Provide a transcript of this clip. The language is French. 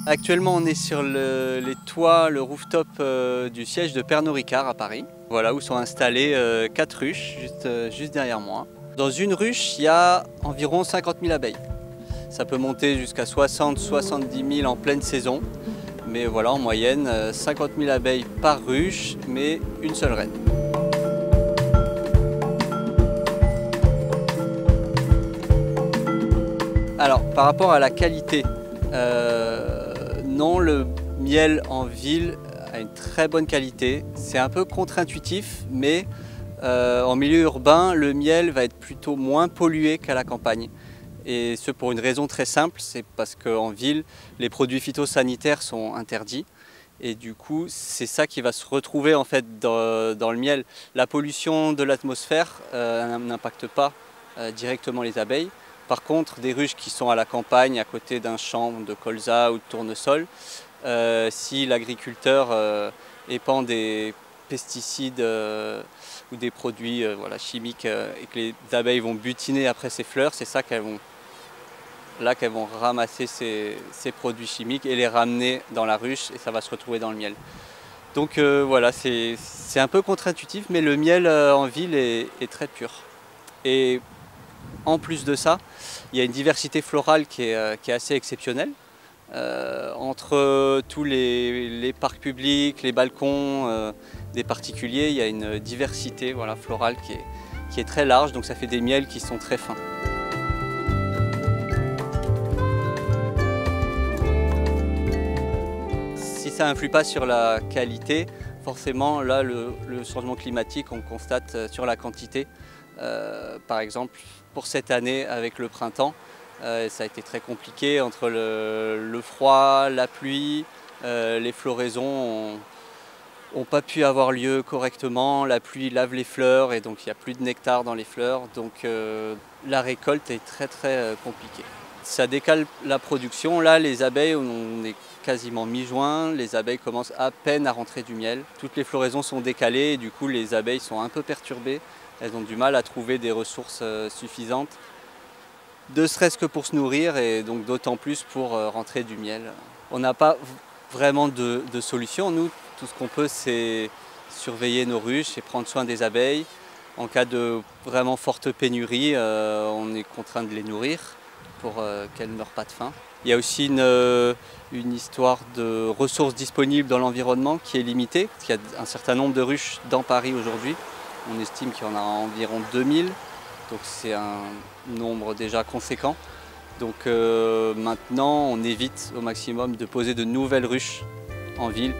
Actuellement, on est sur les toits, le rooftop du siège de Pernod Ricard à Paris. Voilà où sont installées 4 ruches, juste derrière moi. Dans une ruche, il y a environ 50 000 abeilles. Ça peut monter jusqu'à 60-70 000 en pleine saison. Mais voilà, en moyenne, 50 000 abeilles par ruche, mais une seule reine. Alors, par rapport à la qualité, non, le miel en ville a une très bonne qualité. C'est un peu contre-intuitif, mais en milieu urbain, le miel va être plutôt moins pollué qu'à la campagne. Et ce pour une raison très simple, c'est parce qu'en ville, les produits phytosanitaires sont interdits. Et du coup, c'est ça qui va se retrouver en fait dans le miel. La pollution de l'atmosphère n'impacte pas directement les abeilles. Par contre, des ruches qui sont à la campagne, à côté d'un champ de colza ou de tournesol, si l'agriculteur épand des pesticides ou des produits chimiques et que les abeilles vont butiner après ces fleurs, c'est ça qu'elles vont ramasser ces produits chimiques et les ramener dans la ruche et ça va se retrouver dans le miel. Donc voilà, c'est un peu contre-intuitif, mais le miel en ville est très pur. Et en plus de ça, il y a une diversité florale qui est assez exceptionnelle. Entre tous les parcs publics, les balcons des particuliers, il y a une diversité florale qui est très large, donc ça fait des miels qui sont très fins. Si ça n'influe pas sur la qualité, forcément là le changement climatique on constate sur la quantité. Par exemple pour cette année avec le printemps, ça a été très compliqué entre le froid, la pluie, les floraisons n'ont pas pu avoir lieu correctement, la pluie lave les fleurs et donc il n'y a plus de nectar dans les fleurs, donc la récolte est très compliquée. Ça décale la production, là les abeilles, on est quasiment mi-juin, les abeilles commencent à peine à rentrer du miel. Toutes les floraisons sont décalées et du coup les abeilles sont un peu perturbées, elles ont du mal à trouver des ressources suffisantes, ne serait-ce que pour se nourrir et donc d'autant plus pour rentrer du miel. On n'a pas vraiment de solution, nous tout ce qu'on peut c'est surveiller nos ruches et prendre soin des abeilles. En cas de vraiment forte pénurie, on est contraint de les nourrir pour qu'elles ne meurent pas de faim. Il y a aussi une histoire de ressources disponibles dans l'environnement qui est limitée, parce qu'il y a un certain nombre de ruches dans Paris aujourd'hui. On estime qu'il y en a environ 2000, donc c'est un nombre déjà conséquent. Donc maintenant, on évite au maximum de poser de nouvelles ruches en ville.